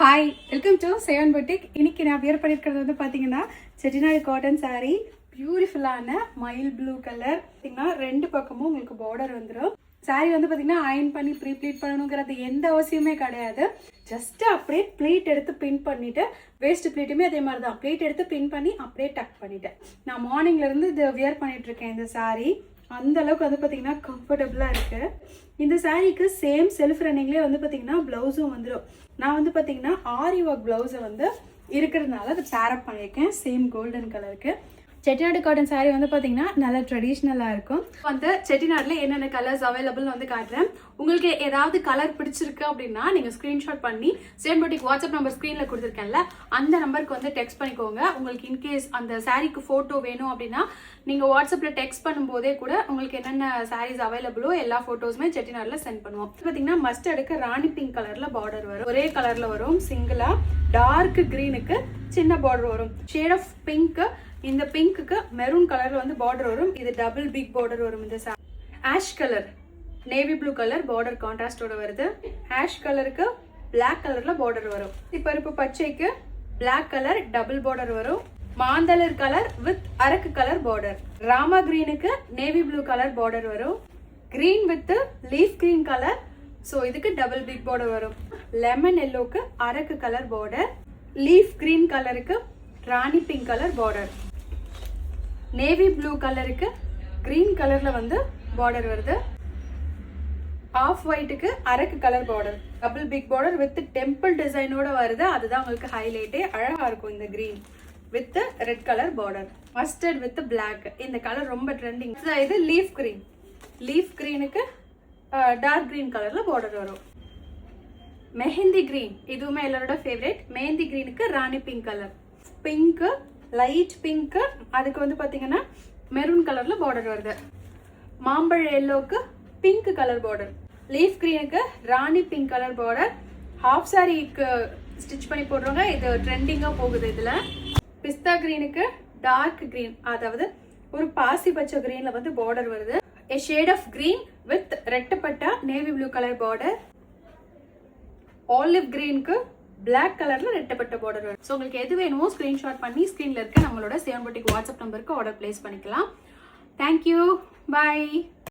Hi, welcome to seven boutique. இன்னைக்கு நான் wear பண்ணியிருக்கிறது வந்து பார்த்தீங்கன்னா செட்டிநாடு காட்டன் சாரீ. பியூட்டிஃபுல்லான மயில் ப்ளூ கலர். பார்த்தீங்கன்னா ரெண்டு பக்கமும் உங்களுக்கு பார்டர் வந்துடும். சாரீ வந்து பார்த்தீங்கன்னா அயன் பண்ணி ப்ரீ ப்ளீட் பண்ணணுங்கிறது எந்த அவசியமே கிடையாது. ஜஸ்ட் அப்படியே ப்ளீட் எடுத்து பின் பண்ணிட்டு, வேஸ்ட் ப்ளீட்டுமே அதே மாதிரி தான் ப்ளீட் எடுத்து பின் பண்ணி அப்படியே டக் பண்ணிட்டேன். நான் மார்னிங்லேருந்து இது வியர் பண்ணிட்டு இருக்கேன். இந்த சாரீ அந்த அளவுக்கு வந்து பார்த்தீங்கன்னா கம்ஃபர்டபுளாக இருக்குது. இந்த சாரீக்கு சேம் செல்ஃப் ரன்னிங்லேயே வந்து பார்த்தீங்கன்னா ப்ளவுஸும் வந்துடும். நான் வந்து பார்த்தீங்கன்னா ஆரி ஒர்க் ப்ளவுஸை வந்து இருக்கிறதுனால அதை பேரப் பண்ணியிருக்கேன். சேம் கோல்டன் கலருக்கு. செட்டிநாடு காட்டன் சாரீ வந்து பார்த்தீங்கன்னா நல்லா ட்ரெடிஷ்னலாக இருக்கும். வந்து செட்டிநாட்டில் என்னென்ன கலர்ஸ் அவைலபிள்னு வந்து காட்டுறேன். உங்களுக்கு ஏதாவது கலர் பிடிச்சிருக்கு அப்படின்னா நீங்கள் ஸ்க்ரீன்ஷாட் பண்ணி சேவன் பொட்டிக் வாட்ஸ்அப் நம்பர் ஸ்க்ரீனில் கொடுத்துருக்கேன்ல, அந்த நம்பருக்கு வந்து டெக்ஸ்ட் பண்ணிக்கோங்க. உங்களுக்கு இன்கேஸ் அந்த சாரீக்கு ஃபோட்டோ வேணும் அப்படின்னா நீங்கள் வாட்ஸ்அப்பில் டெக்ஸ்ட் பண்ணும்போதே கூட உங்களுக்கு என்னென்ன சாரீஸ் அவைலபிளோ எல்லா ஃபோட்டோஸுமே செட்டிநாட்டில் சென்ட் பண்ணுவோம். பார்த்தீங்கன்னா மஸ்டர்டுக்கு ராணி பிங்க் கலரில் பார்டர் வரும். ஒரே கலரில் வரும். சிங்கிளாக டார்க் க்ரீனுக்கு சின்ன பார்டர் வரும். ஷேட் ஆஃப் பிங்க்கு, இந்த பிங்க்குக்கு மெரூன் கலர்ல வந்து பார்டர் வரும். இது டபுள் பிக் பார்டர் வரும். இந்த ash colour, navy blue colour border கான்ட்ராஸ்டோட வருது. ஆஷ் கலருக்கு பிளாக் கலர்ல பார்டர் வரும். பருப்பு பச்சைக்கு பிளாக் கலர் டபுள் பார்டர் வரும். மாந்தளர் கலர் வித் அரக்கு கலர் பார்டர். ராமா கிரீனுக்கு நேவி ப்ளூ கலர் பார்டர் வரும். Green with leaf green colour, so இதுக்கு டபுள் பிக் பார்டர் வரும். லெமன் எல்லோக்கு அரக்கு கலர் பார்டர். லீஃப் கிரீன் கலருக்கு ராணி pink colour border. Navy blue கலருக்கு கிரீன் கலர்ல வந்து பார்டர் வருது. ஆஃப் ஒயிட்டுக்கு அரக்கு colour border. Double big border with temple டிசைனோட வருது. அதுதான் உங்களுக்கு ஹைலைட்டே. அழகா இருக்கும் இந்த green with red colour border. Mustard with black, இந்த கலர் ரொம்ப ட்ரெண்டிங். இது லீஃப் கிரீன். லீஃப் கிரீனுக்கு டார்க் கிரீன் கலர்ல பார்டர் வரும். மெஹந்தி கிரீன், இதுவுமே எல்லாரோட ஃபேவரட். மெஹந்தி கிரீனுக்கு ராணி பிங்க் கலர். பிங்க்கு, லைட் பிங்க்கு, அதுக்கு வந்து பார்த்தீங்கன்னா மெரூன் கலர்ல பார்டர் வருது. மாம்பழ எல்லோக்கு பிங்க் கலர் பார்டர். லீஃப் கிரீனுக்கு ராணி பிங்க் கலர் பார்டர். ஹாஃப் சாரிக்கு ஸ்டிச் பண்ணி போடுறவங்க இது ட்ரெண்டிங்காக போகுது. இதில் பிஸ்தா கிரீனுக்கு டார்க் கிரீன், அதாவது ஒரு பாசி பச்சை கிரீன்ல வந்து பார்டர் வருது. A shade of green with ரெட்டப்பட்டா navy blue colour border. Olive கிரீனுக்கு பிளாக் கலர்ல ரெட்டப்பட்ட பார்டர் வரும். ஸோ உங்களுக்கு எது வேணுமோ ஸ்கிரீன்ஷாட் பண்ணி ஸ்க்ரீன்ல இருக்க நம்மளோட சேவன் பொட்டிக் வாட்ஸ்அப் நம்பருக்கு ஆர்டர் பிளேஸ் பண்ணிக்கலாம். தேங்க்யூ, பாய்.